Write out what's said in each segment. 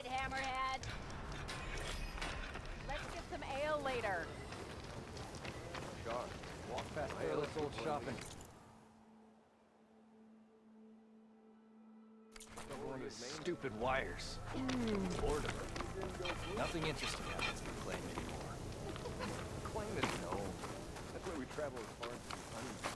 Hammerhead. Let's get some ale later. God, walk past Bayless old shopping. All these stupid wires. Boredom. Nothing interesting happens in Claim anymore. Claim is known. That's why we travel as far as the honey.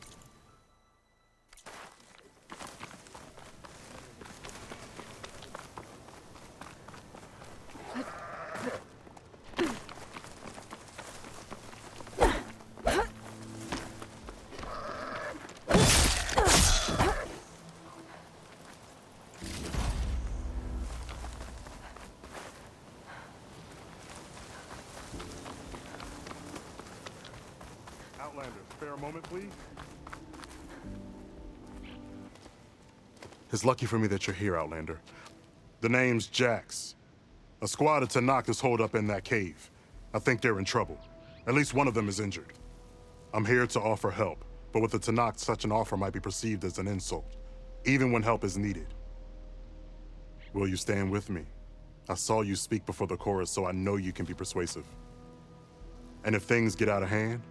Outlander, spare a moment, please. It's lucky for me that you're here, Outlander. The name's Jax. A squad of Tenakth is holed up in that cave. I think they're in trouble. At least one of them is injured. I'm here to offer help, but with the Tenakth, such an offer might be perceived as an insult, even when help is needed. Will you stand with me? I saw you speak before the chorus, so I know you can be persuasive. And if things get out of hand,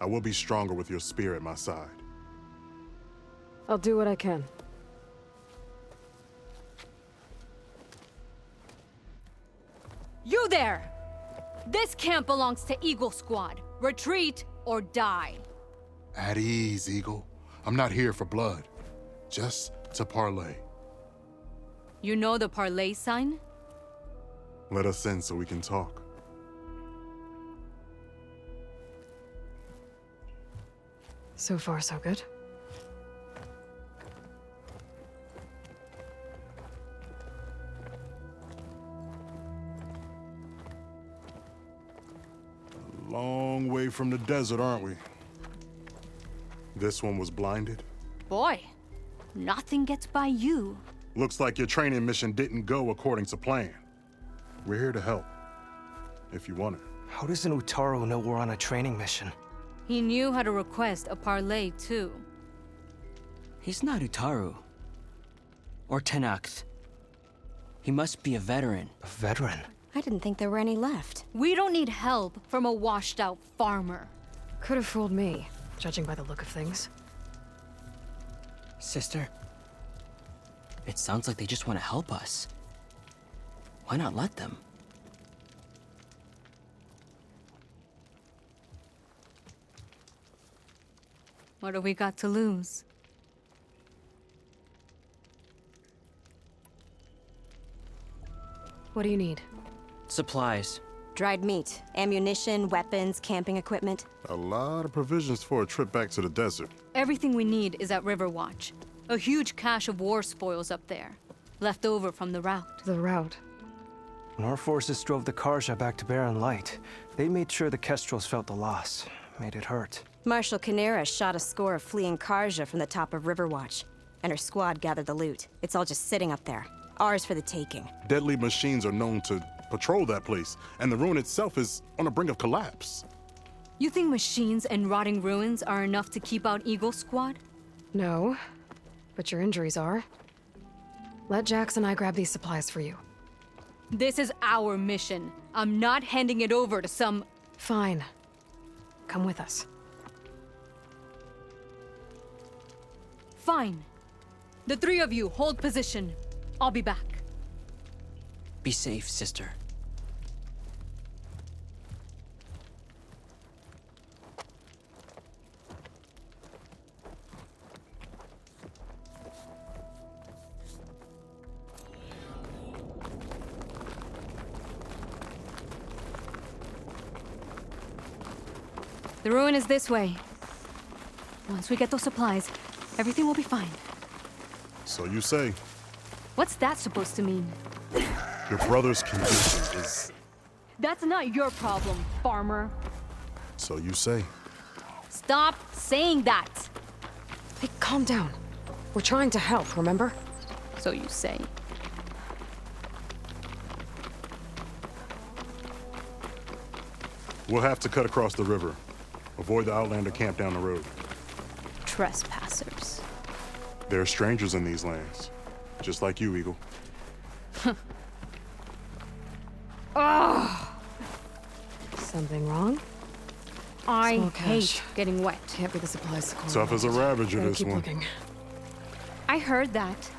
I will be stronger with your spear at my side. I'll do what I can. You there! This camp belongs to Eagle Squad. Retreat or die. At ease, Eagle. I'm not here for blood. Just to parlay. You know the parlay sign? Let us in so we can talk. So far, so good. Long way from the desert, aren't we? This one was blinded. Boy, nothing gets by you. Looks like your training mission didn't go according to plan. We're here to help, if you want it. How does an Utaru know we're on a training mission? He knew how to request a parlay, too. He's not Utaru. Or Tenakth. He must be a veteran. A veteran? I didn't think there were any left. We don't need help from a washed-out farmer. Could have fooled me, judging by the look of things. Sister, it sounds like they just want to help us. Why not let them? What do we got to lose? What do you need? Supplies. Dried meat, ammunition, weapons, camping equipment. A lot of provisions for a trip back to the desert. Everything we need is at Riverwatch. A huge cache of war spoils up there. Left over from the route. The route. When our forces drove the Karja back to Barren Light, they made sure the Kestrels felt the loss. Made it hurt. Marshal Canera shot a score of fleeing Karja from the top of Riverwatch, and her squad gathered the loot. It's all just sitting up there. Ours for the taking. Deadly machines are known to patrol that place, and the ruin itself is on the brink of collapse. You think machines and rotting ruins are enough to keep out Eagle Squad? No, but your injuries are. Let Jax and I grab these supplies for you. This is our mission. I'm not handing it over to some... Fine. Come with us. Fine. The three of you hold position. I'll be back. Be safe, sister. The ruin is this way. Once we get those supplies, everything will be fine. So you say. What's that supposed to mean? Your brother's condition is... That's not your problem, farmer. So you say. Stop saying that. Hey, calm down. We're trying to help, remember? So you say. We'll have to cut across the river. Avoid the Outlander camp down the road. Trespassers. There are strangers in these lands. Just like you, Eagle. Something wrong? I Small cache. hate getting wet. Can't be the supplies. Tough as a Ravager, Gotta this keep one. looking. I heard that.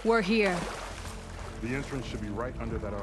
We're here. The entrance should be right under that arch.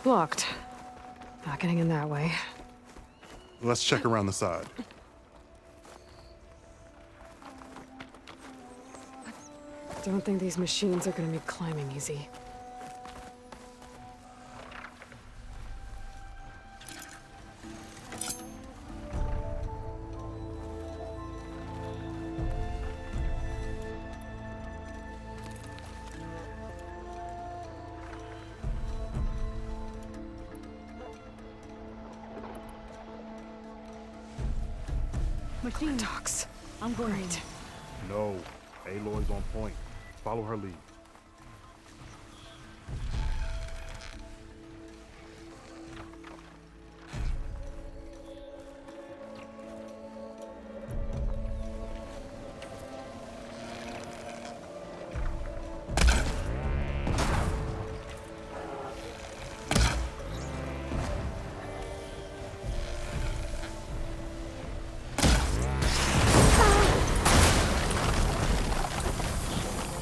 Blocked. Not getting in that way. Let's check around the side. Don't think these machines are gonna make climbing easy. Machine. Talks. I'm going in. Great. No. Aloy's on point. Follow her lead.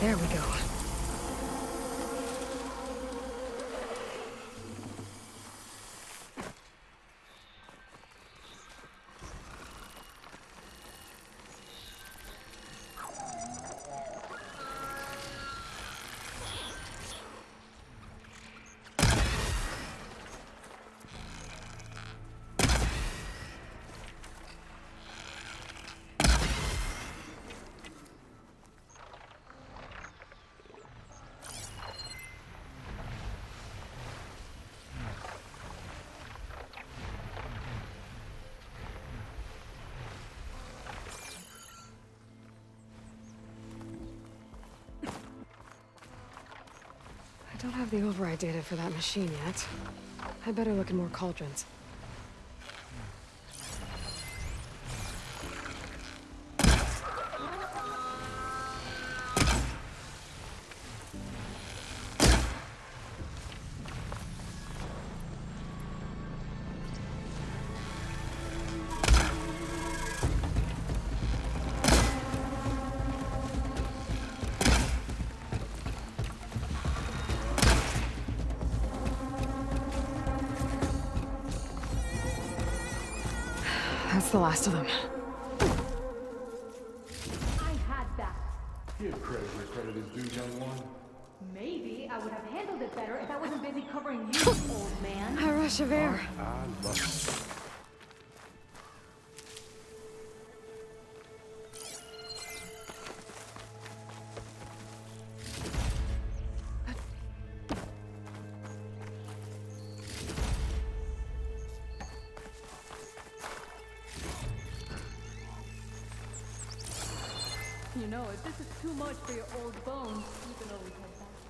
There we go. I don't have the override data for that machine yet. I better look in more cauldrons. That's the last of them. I had that. Give credit where credit is due, young one. Maybe I would have handled it better if I wasn't busy covering you, old man. A rush of air. I love it. You know, if this is too much for your old bones, you can always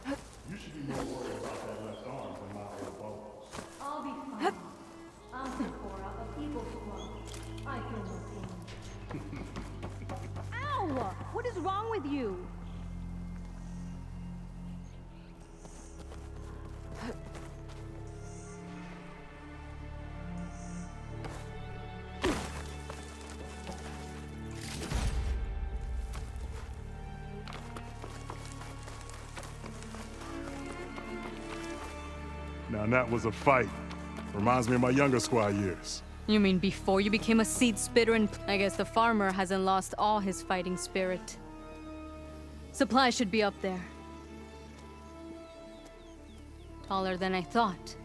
head back. You should be more worried about that left arm than my old bones. I'll be fine. I'm Sakura of Eagle Squad. I feel no pain. Ow! What is wrong with you? Now that was a fight. Reminds me of my younger squad years. You mean before you became a seed spitter and I guess the farmer hasn't lost all his fighting spirit. Supplies should be up there. Taller than I thought.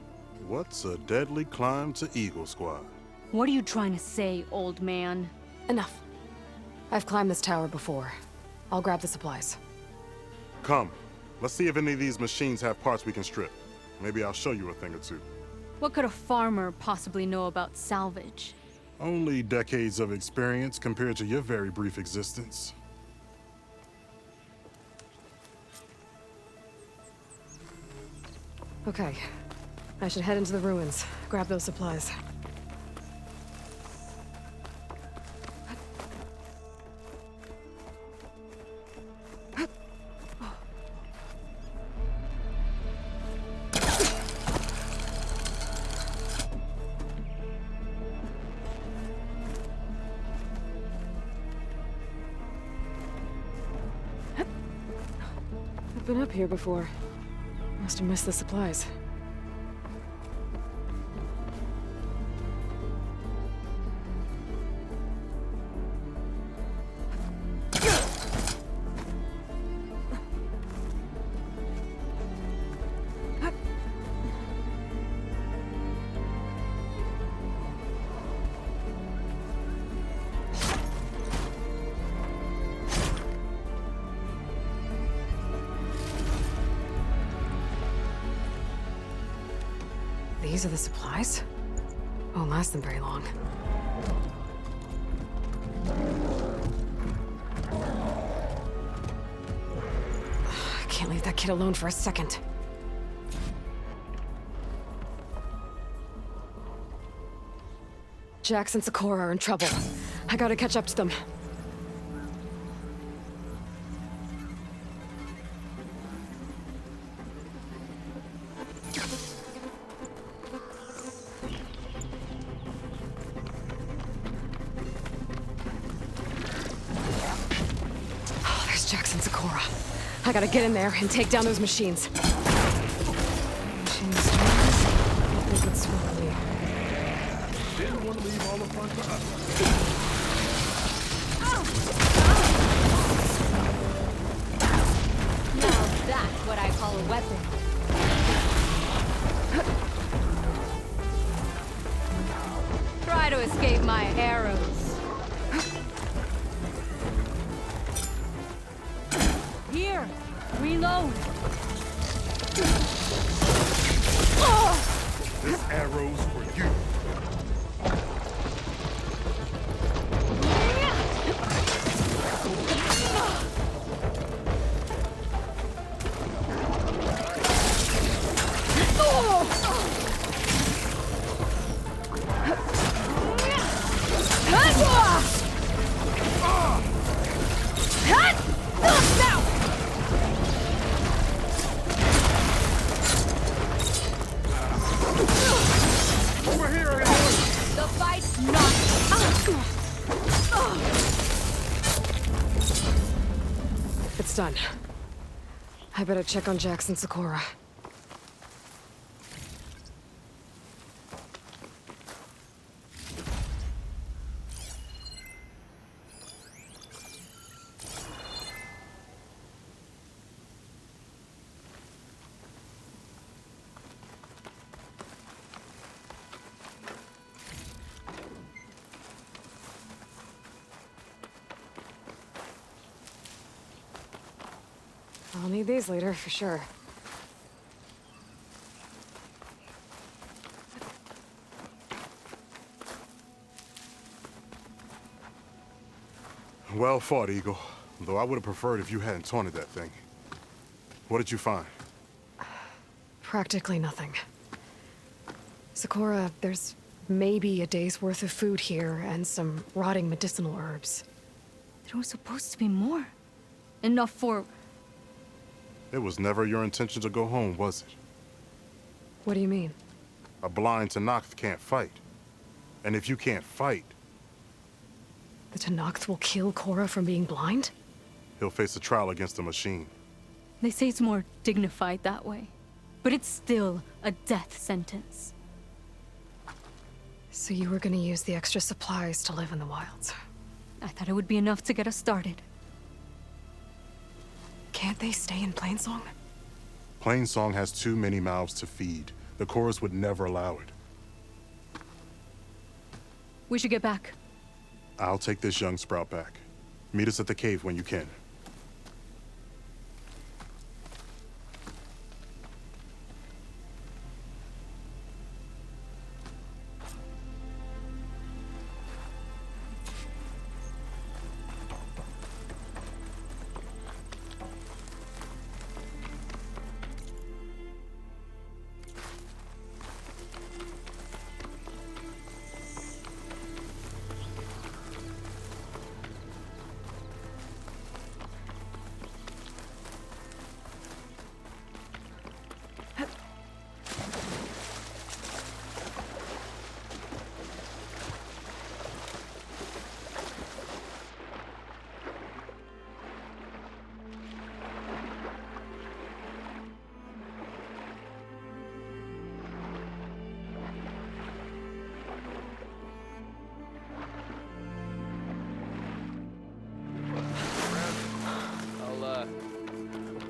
What's a deadly climb to Eagle Squad? What are you trying to say, old man? Enough. I've climbed this tower before. I'll grab the supplies. Come, let's see if any of these machines have parts we can strip. Maybe I'll show you a thing or two. What could a farmer possibly know about salvage? Only decades of experience compared to your very brief existence. Okay. I should head into the ruins, grab those supplies. I've been up here before. Must have missed the supplies. These are the supplies? Won't last them very long. I can't leave that kid alone for a second. Jax and Sakura are in trouble. I gotta catch up to them. Jax and Sakura. I gotta get in there and take down those machines. Machines, I think it's swiftly. Didn't want to leave all the fun for us. Now that's what I call a weapon. Try to escape my arrows. Here, reload. This arrow's for you. The fight's not. It's done. I better check on Jax and Sakura. I'll need these later, for sure. Well fought, Eagle. Though I would have preferred if you hadn't taunted that thing. What did you find? Practically nothing. Sakura, there's maybe a day's worth of food here and some rotting medicinal herbs. There was supposed to be more. Enough for... It was never your intention to go home, was it? What do you mean? A blind Tenakth can't fight. And if you can't fight, The Tenakth will kill Korra from being blind? he'll face a trial against the machine. They say it's more dignified that way. But it's still a death sentence. So you were gonna use the extra supplies to live in the wilds. I thought it would be enough to get us started. Can't they stay in Plainsong? Plainsong has too many mouths to feed. The chorus would never allow it. We should get back. I'll take this young sprout back. Meet us at the cave when you can. I'll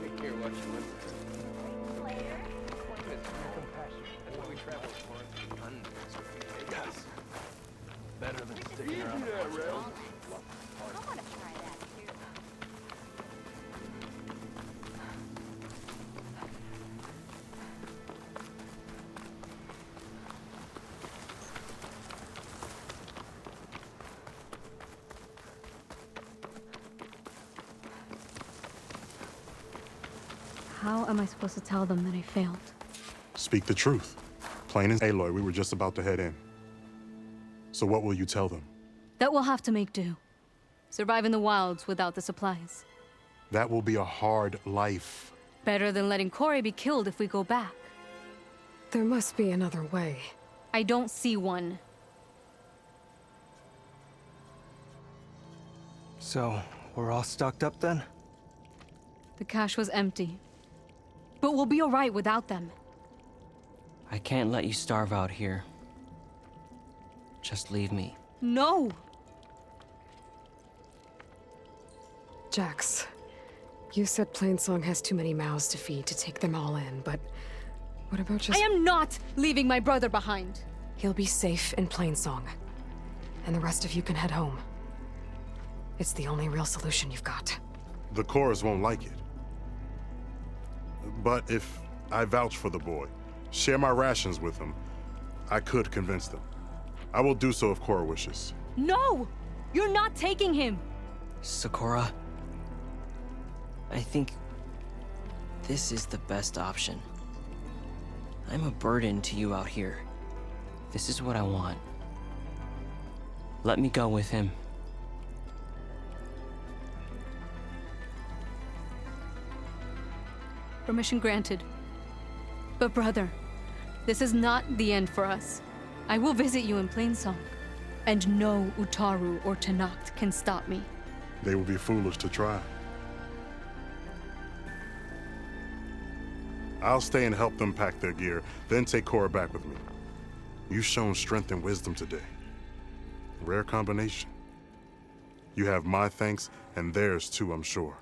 take care of what you went through. Climate, compassion. That's why we travel as far as the sun to take us. Better than sticking around. I want to try that too. How am I supposed to tell them that I failed? Speak the truth. Plain as Aloy, we were just about to head in. So what will you tell them? That we'll have to make do. Survive in the wilds without the supplies. That will be a hard life. Better than letting Corey be killed if we go back. There must be another way. I don't see one. So, we're all stocked up then? The cache was empty. But we'll be alright without them. I can't let you starve out here. Just leave me. No! Jax, you said Plainsong has too many mouths to feed to take them all in, but what about just... I am not leaving my brother behind! He'll be safe in Plainsong, and the rest of you can head home. It's the only real solution you've got. The chorus won't like it. But if I vouch for the boy, share my rations with him, I could convince them. I will do so if Korra wishes. No! You're not taking him! Sakura, I think this is the best option. I'm a burden to you out here. This is what I want. Let me go with him. Permission granted. But brother, this is not the end for us. I will visit you in Plainsong. And no Utaru or Tenakth can stop me. They would be foolish to try. I'll stay and help them pack their gear, then take Korra back with me. You've shown strength and wisdom today. Rare combination. You have my thanks, and theirs too, I'm sure.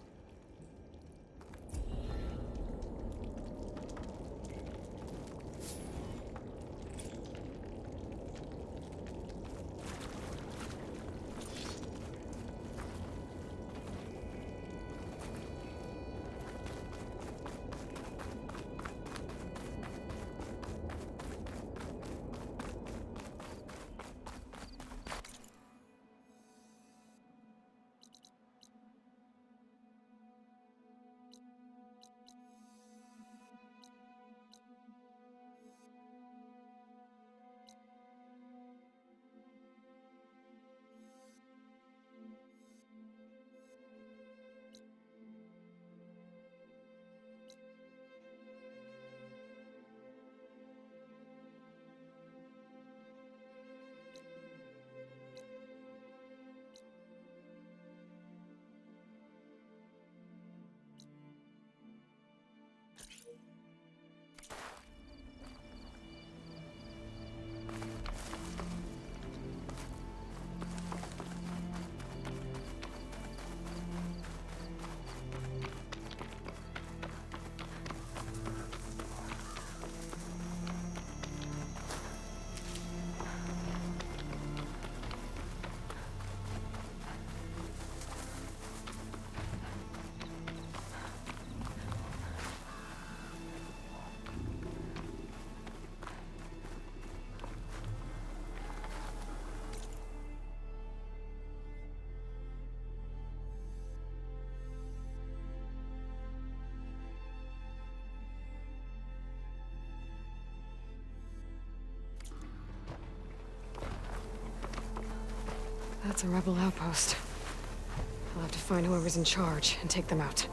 That's a rebel outpost. I'll have to find whoever's in charge and take them out.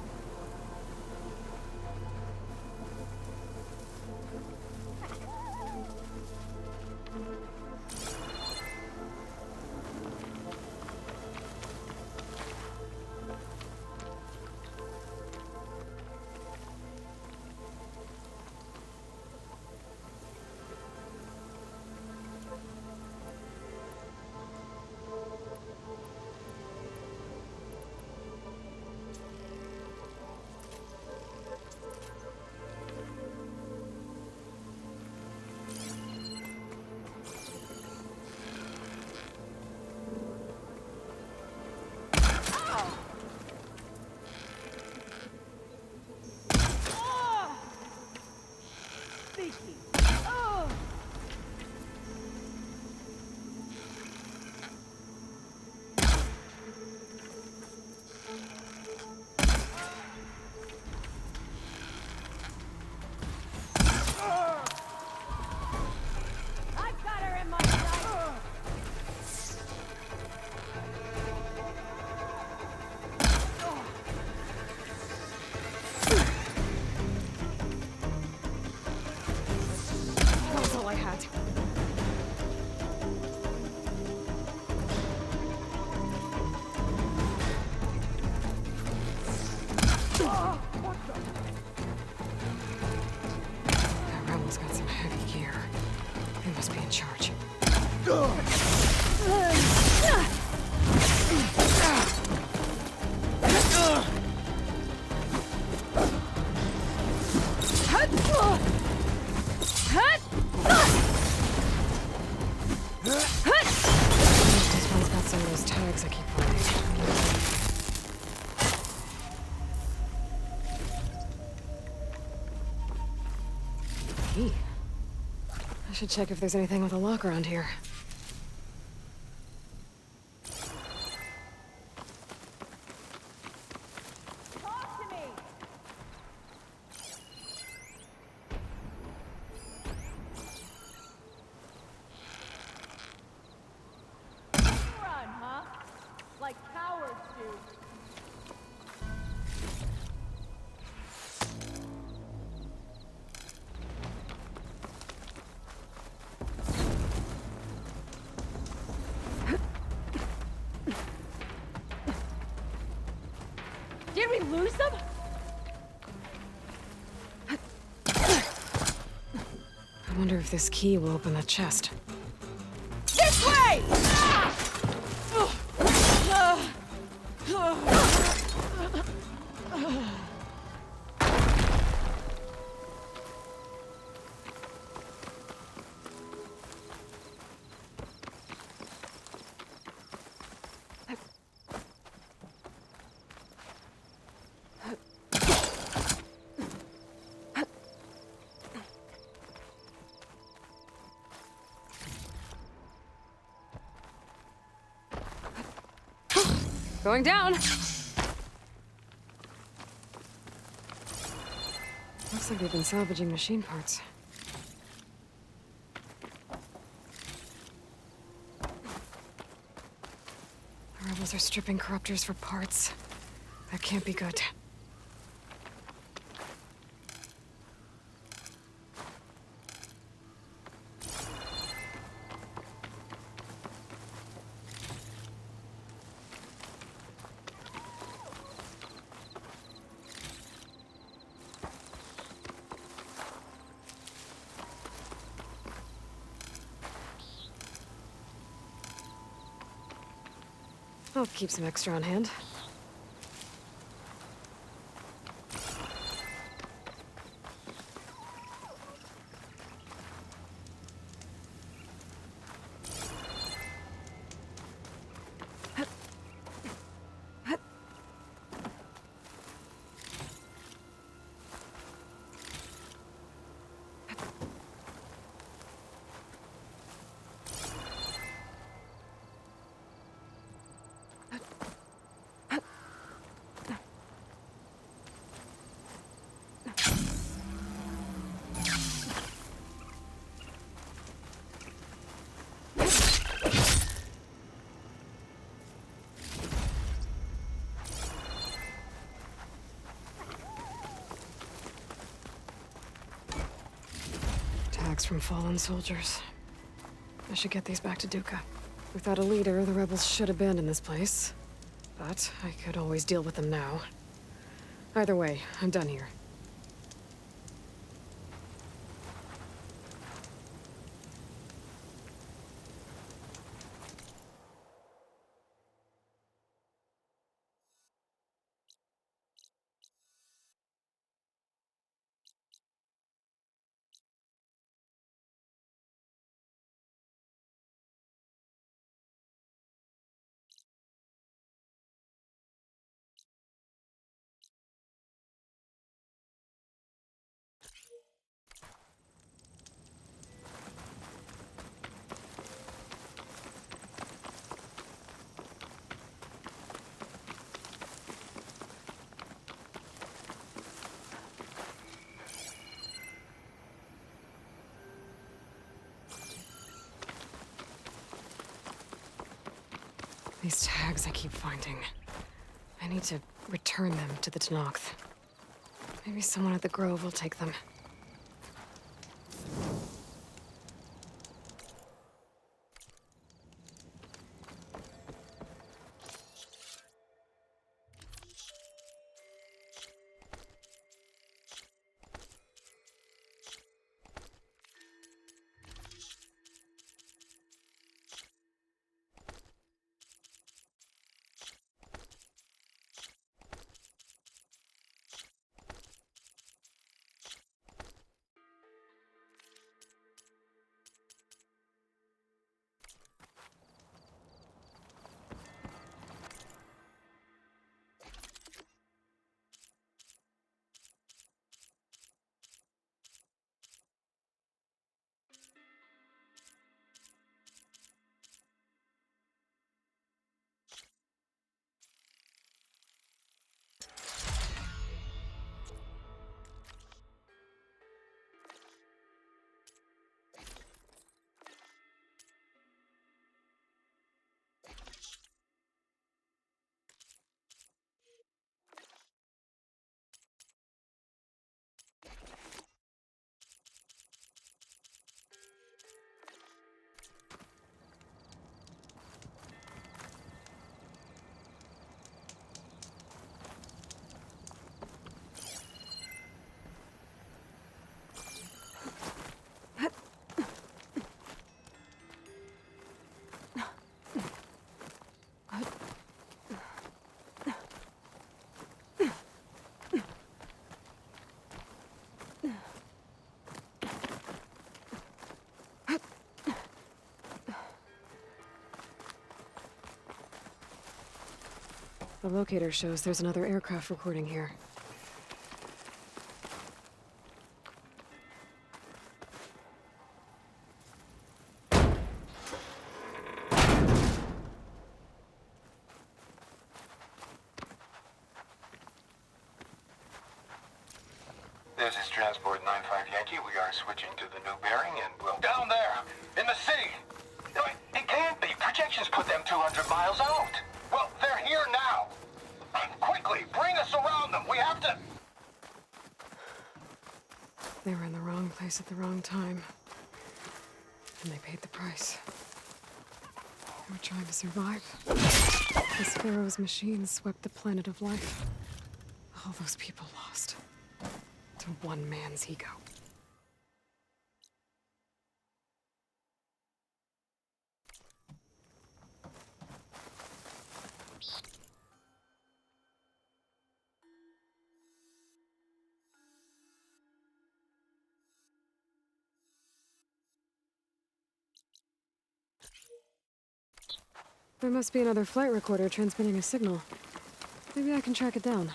That's all I had. The rebels got some heavy gear. They must be in charge. This one's got some of those tags I keep finding. Key. I should check if there's anything with a lock around here. Did we lose them? I wonder if this key will open that chest. This way! Going down! Looks like they've been salvaging machine parts. The rebels are stripping corruptors for parts. That can't be good. I'll keep some extra on hand. Artifacts from fallen soldiers. I should get these back to Duca. Without a leader, the rebels should abandon this place. But I could always deal with them now. Either way, I'm done here. These tags I keep finding. I need to return them to the Tenakth. Maybe someone at the Grove will take them. The locator shows there's another aircraft recording here. This is Transport 95 Yankee. We are switching to the new bearing and we'll... Down there! In the sea! No, it can't be. Projections put them 200 miles out. Well, they're here now. Quickly, bring us around them. We have to... They were in the wrong place at the wrong time. And they paid the price. They were trying to survive. This Pharaoh's machine swept the planet of life. All those people lost. To one man's ego. There must be another flight recorder transmitting a signal. Maybe I can track it down.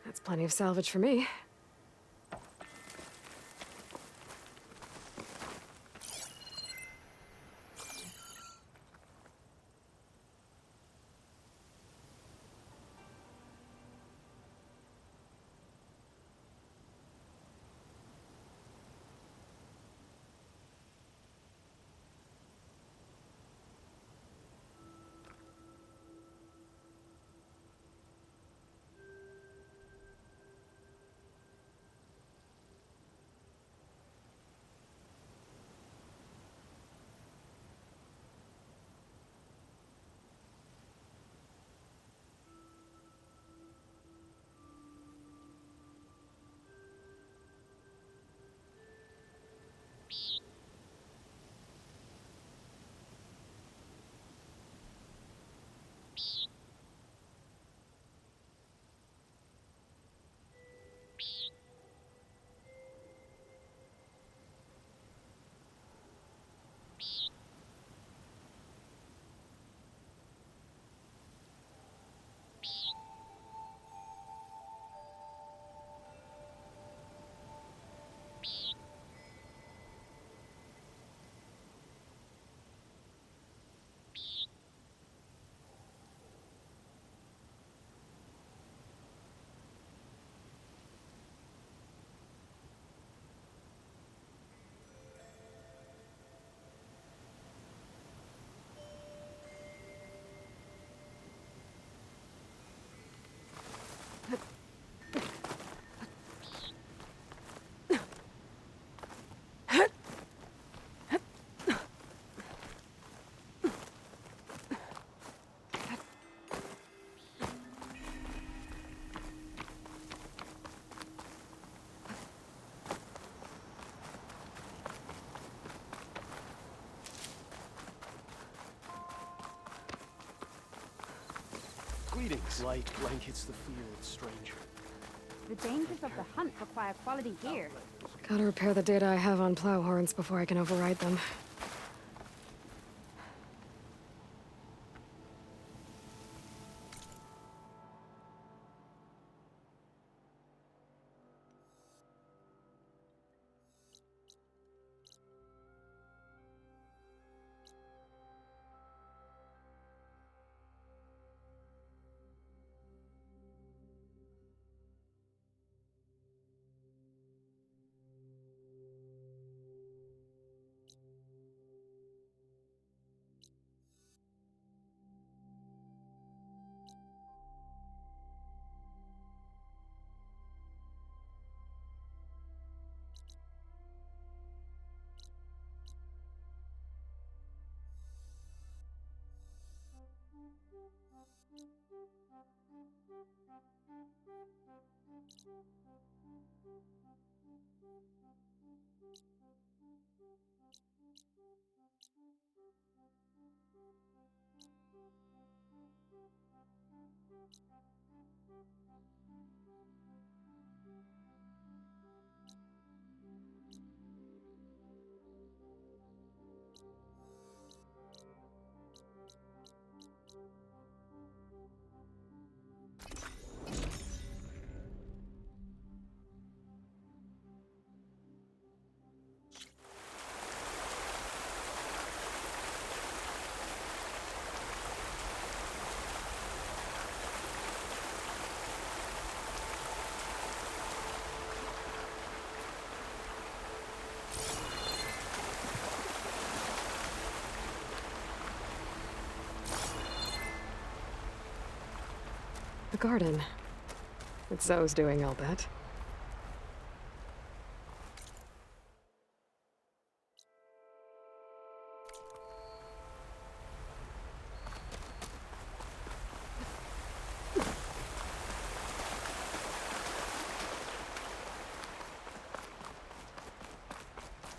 That's plenty of salvage for me. Greetings. Light blankets the field, stranger. The dangers of the hunt require quality gear. Gotta repair the data I have on plow horns before I can override them. The garden. It's Zoe's doing, I'll bet.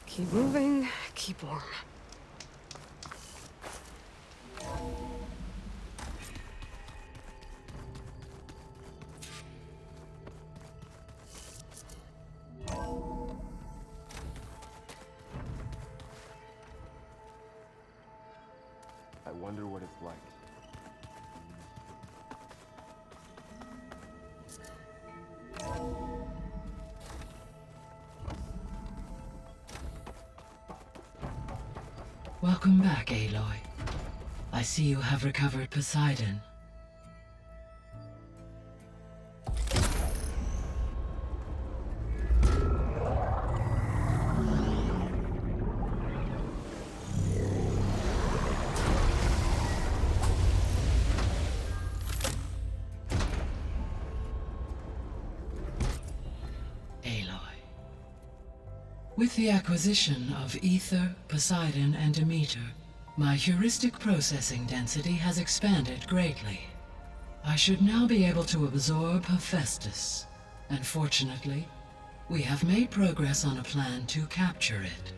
Keep moving, keep warm. I wonder what it's like. Welcome back, Aloy. I see you have recovered Poseidon. With the acquisition of Ether, Poseidon, and Demeter, my heuristic processing density has expanded greatly. I should now be able to absorb Hephaestus, and fortunately, we have made progress on a plan to capture it.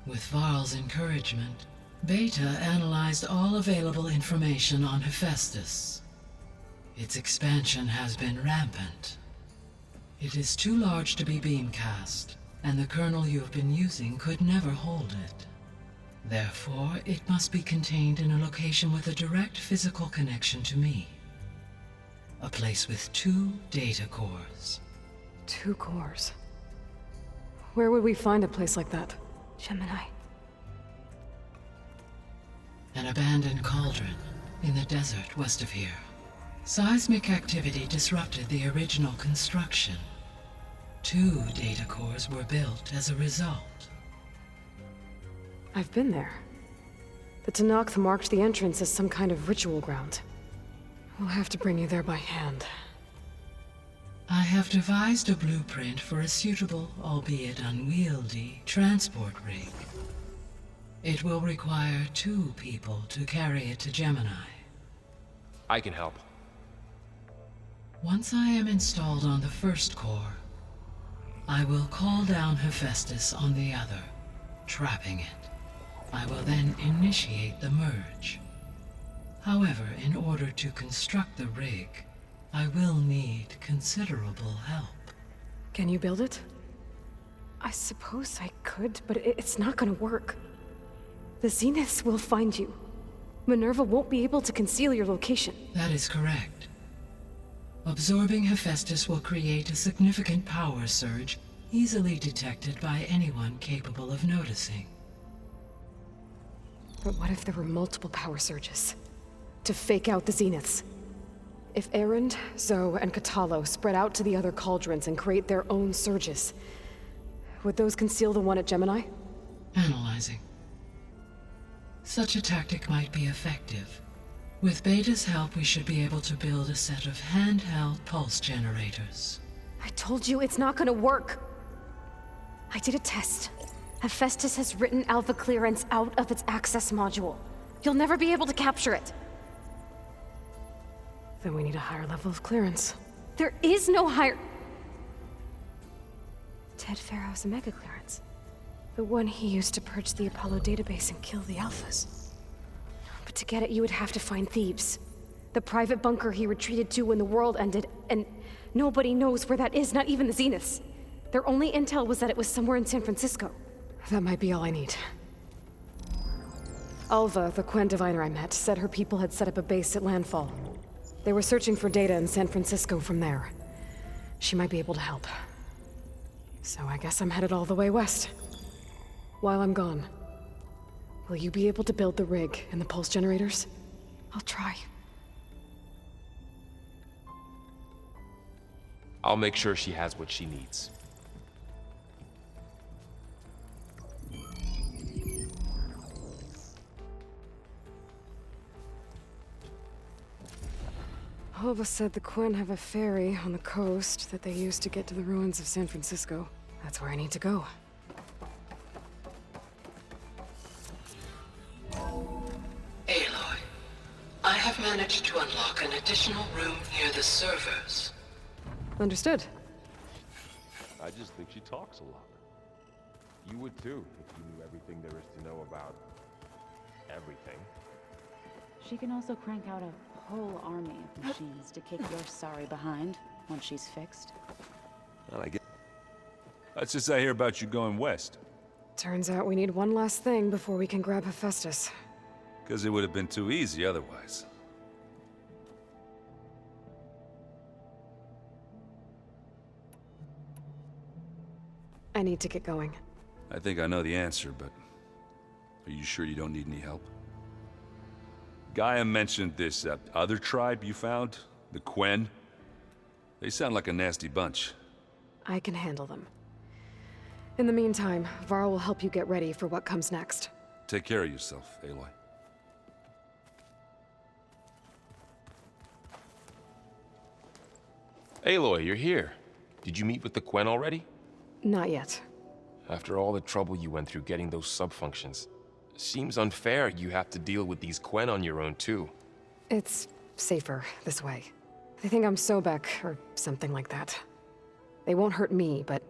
With Varl's encouragement, Beta analyzed all available information on Hephaestus. Its expansion has been rampant. It is too large to be beamcast, and the kernel you have been using could never hold it. Therefore, it must be contained in a location with a direct physical connection to me. A place with 2 data cores. 2 cores? Where would we find a place like that? Gemini. An abandoned cauldron in the desert west of here. Seismic activity disrupted the original construction. 2 data cores were built as a result. I've been there. The Tenakth marked the entrance as some kind of ritual ground. We'll have to bring you there by hand. I have devised a blueprint for a suitable, albeit unwieldy, transport rig. It will require 2 people to carry it to Gemini. I can help. Once I am installed on the first core, I will call down Hephaestus on the other. trapping it. I will then initiate the merge. However, in order to construct the rig, I will need considerable help. Can you build it? I suppose I could, but it's not gonna work. The Zeniths will find you. Minerva won't be able to conceal your location. That is correct. Absorbing Hephaestus will create a significant power surge, easily detected by anyone capable of noticing. But what if there were multiple power surges? To fake out the Zeniths? If Erend, Zoe, and Katalo spread out to the other cauldrons and create their own surges, would those conceal the one at Gemini? Analyzing. Such a tactic might be effective. With Beta's help, we should be able to build a set of handheld pulse generators. I told you it's not gonna work! I did a test. Hephaestus has written Alpha Clearance out of its access module. You'll never be able to capture it. Then we need a higher level of clearance. There is no higher... Ted Pharaoh's Omega Clearance. The one he used to purge the Apollo database and kill the Alphas. But to get it, you would have to find Thebes. The private bunker he retreated to when the world ended, and nobody knows where that is, not even the Zeniths. Their only intel was that it was somewhere in San Francisco. That might be all I need. Alva, the Quen diviner I met, said her people had set up a base at Landfall. They were searching for data in San Francisco from there. She might be able to help. So I guess I'm headed all the way west. While I'm gone, will you be able to build the rig and the pulse generators? I'll try. I'll make sure she has what she needs. Alva said the Quen have a ferry on the coast that they use to get to the ruins of San Francisco. That's where I need to go. Aloy, I have managed to unlock an additional room near the servers. Understood. I just think she talks a lot. You would too, if you knew everything there is to know about everything. She can also crank out a whole army of machines to kick your sorry behind once she's fixed. Well, I guess. Let's just I hear about you going west. Turns out we need one last thing before we can grab Hephaestus. Because it would have been too easy otherwise. I need to get going. I think I know the answer, but are you sure you don't need any help? Gaia mentioned this other tribe you found, the Quen. They sound like a nasty bunch. I can handle them. In the meantime, Varl will help you get ready for what comes next. Take care of yourself, Aloy. Aloy, you're here. Did you meet with the Quen already? Not yet. After all the trouble you went through getting those sub-functions, seems unfair you have to deal with these Quen on your own too. It's safer this way. They think I'm Sobek, or something like that. They won't hurt me, but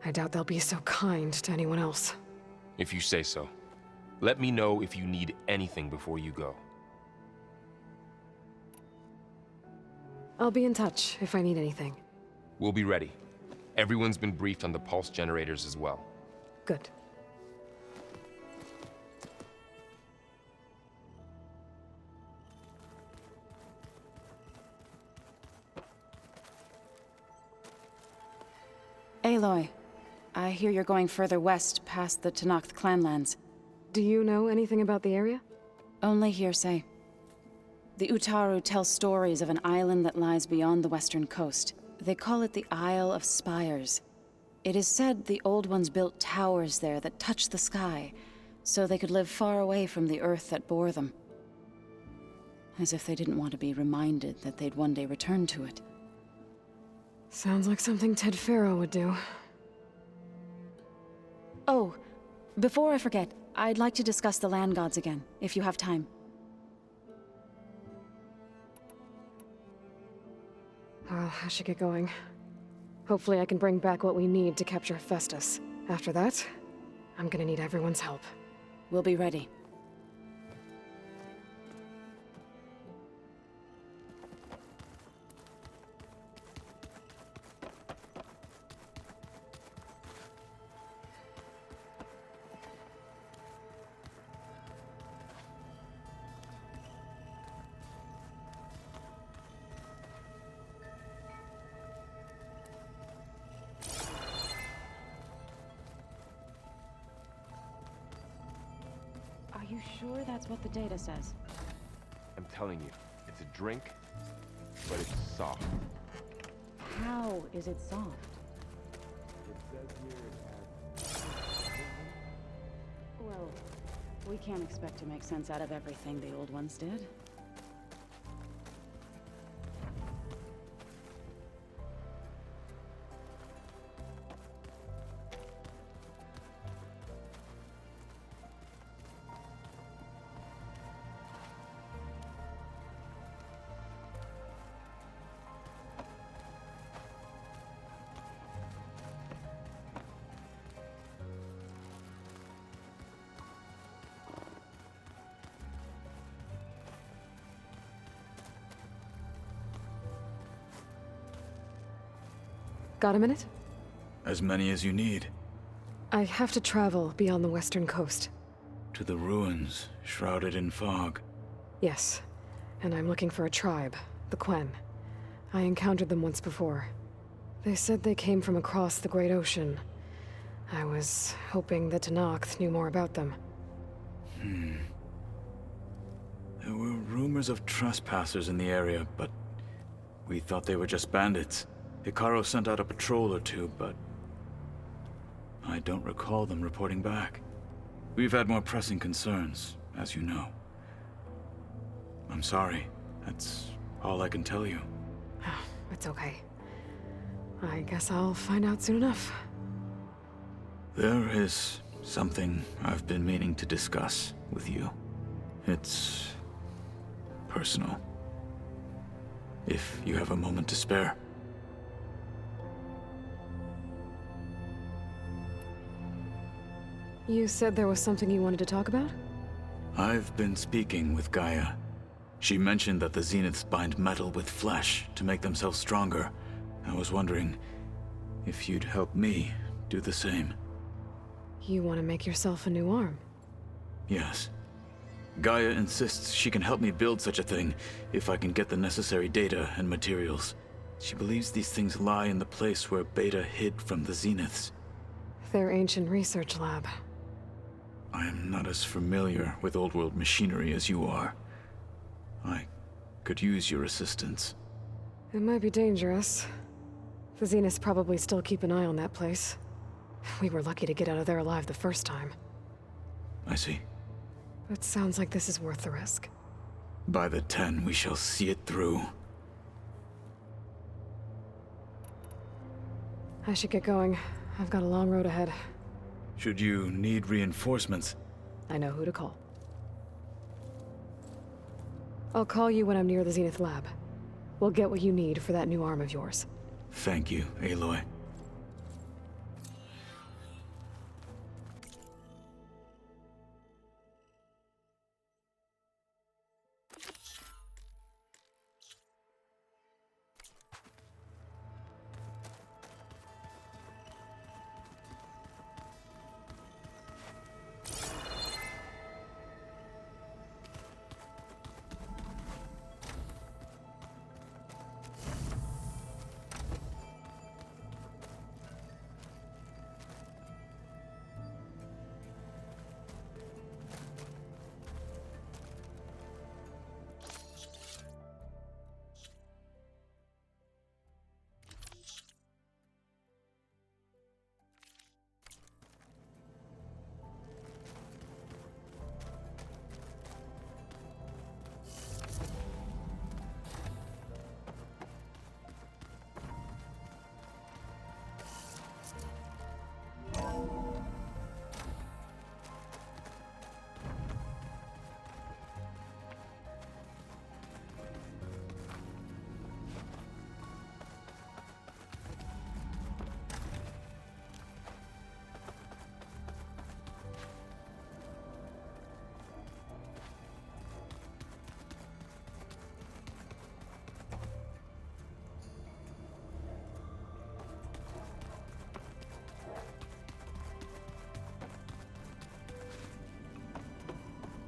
I doubt they'll be so kind to anyone else. If you say so. Let me know if you need anything before you go. I'll be in touch if I need anything. We'll be ready. Everyone's been briefed on the pulse generators as well. Good. Aloy, I hear you're going further west past the Tenakth clanlands. Do you know anything about the area? Only hearsay. The Utaru tell stories of an island that lies beyond the western coast. They call it the Isle of Spires. It is said the Old Ones built towers there that touch the sky, so they could live far away from the earth that bore them. As if they didn't want to be reminded that they'd one day return to it. Sounds like something Ted Pharaoh would do. Oh, before I forget, I'd like to discuss the land gods again, if you have time. Well, I should get going. Hopefully I can bring back what we need to capture Hephaestus. After that, I'm gonna need everyone's help. We'll be ready. Are you sure that's what the data says? I'm telling you, it's a drink, but it's soft. How is it soft? It says here it has... Well, we can't expect to make sense out of everything the old ones did. Got a minute? As many as you need. I have to travel beyond the western coast. To the ruins, shrouded in fog. Yes, and I'm looking for a tribe, the Quen. I encountered them once before. They said they came from across the Great Ocean. I was hoping that Tenakth knew more about them. There were rumors of trespassers in the area, but we thought they were just bandits. Hekarro sent out a patrol or two, but I don't recall them reporting back. We've had more pressing concerns, as you know. I'm sorry. That's all I can tell you. It's okay. I guess I'll find out soon enough. There is something I've been meaning to discuss with you. It's personal. If you have a moment to spare. You said there was something you wanted to talk about? I've been speaking with Gaia. She mentioned that the Zeniths bind metal with flesh to make themselves stronger. I was wondering if you'd help me do the same. You want to make yourself a new arm? Yes. Gaia insists she can help me build such a thing if I can get the necessary data and materials. She believes these things lie in the place where Beta hid from the Zeniths. Their ancient research lab. I am not as familiar with old world machinery as you are. I could use your assistance. It might be dangerous. The Zeniths probably still keep an eye on that place. We were lucky to get out of there alive the first time. I see. It sounds like this is worth the risk. By the 10, we shall see it through. I should get going. I've got a long road ahead. Should you need reinforcements, I know who to call. I'll call you when I'm near the Zenith lab. We'll get what you need for that new arm of yours. thank you, Aloy.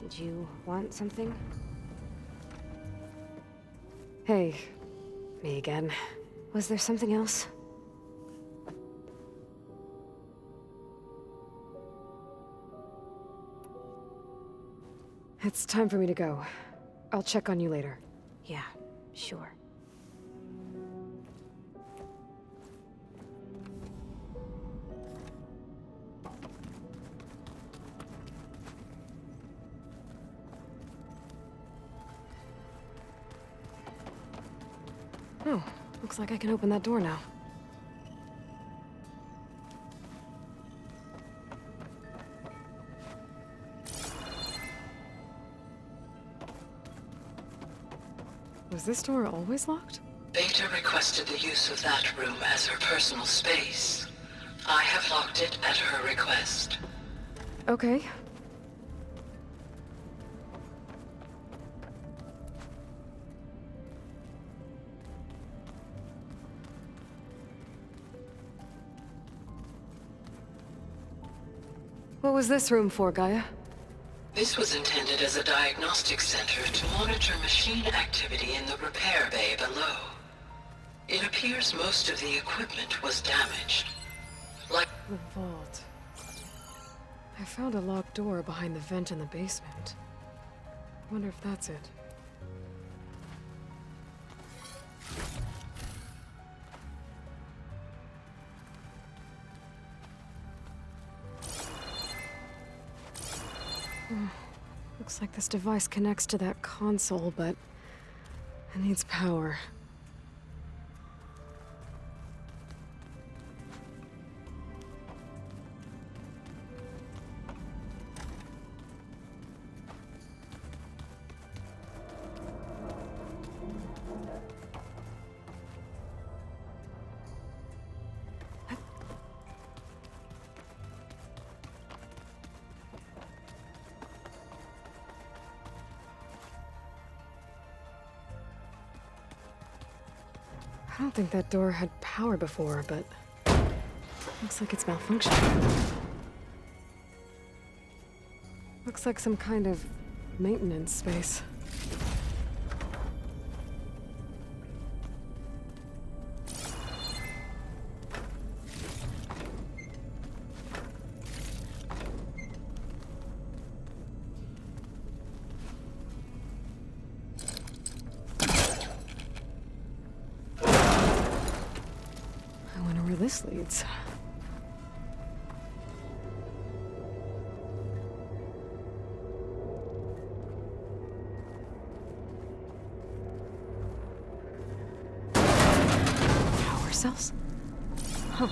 Did you want something? Hey, me again. Was there something else? It's time for me to go. I'll check on you later. Yeah, sure. Oh, looks like I can open that door now. Was this door always locked? Beta requested the use of that room as her personal space. I have locked it at her request. Okay. What was this room for, Gaia? This was intended as a diagnostic center to monitor machine activity in the repair bay below. It appears most of the equipment was damaged. Like the vault. I found a locked door behind the vent in the basement. I wonder if that's it. Looks like this device connects to that console, but it needs power. I don't think that door had power before, but looks like it's malfunctioning. Looks like some kind of maintenance space. This leads. Power cells? Huh.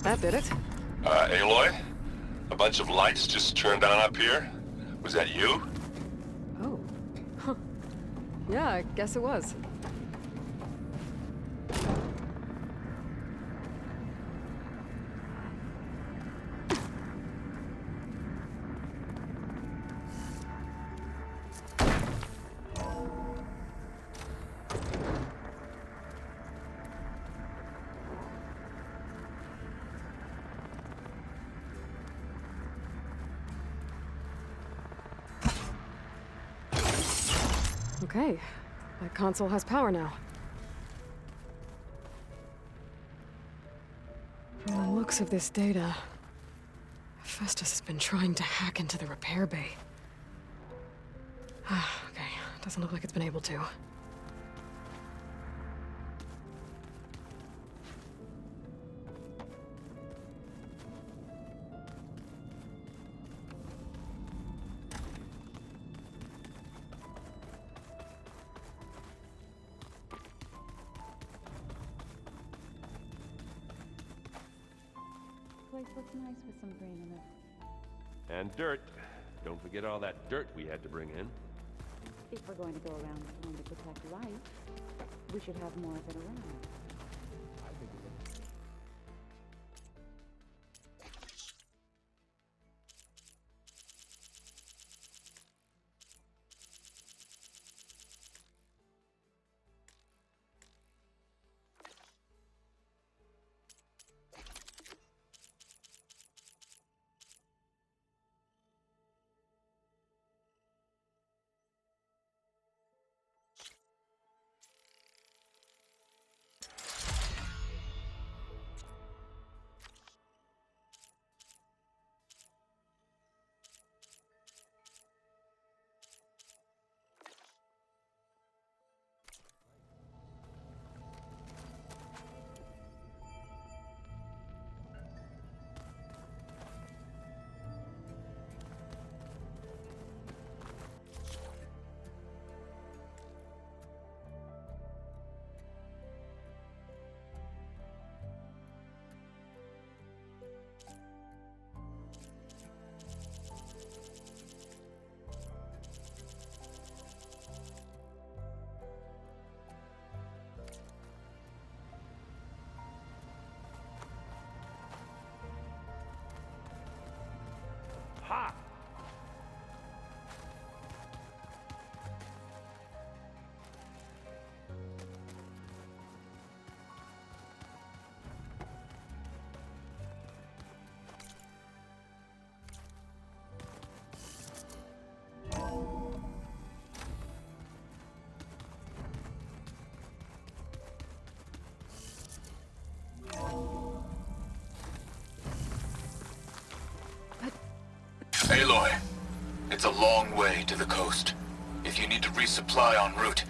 That did it. Aloy? A bunch of lights just turned on up here? Was that you? Oh. Huh. Yeah, I guess it was. Okay, that console has power now. From the looks of this data, Hephaestus has been trying to hack into the repair bay. Okay, doesn't look like it's been able to. Place looks nice with some green in it. And dirt. Don't forget all that dirt we had to bring in. If we're going to go around trying to protect life, we should have more of it around. Aloy, it's a long way to the coast. If you need to resupply en route,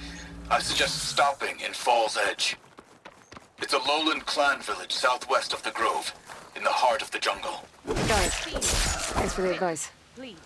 I suggest stopping in Falls Edge. It's a lowland clan village southwest of the Grove, in the heart of the jungle. Got it. Thanks for the advice. Please.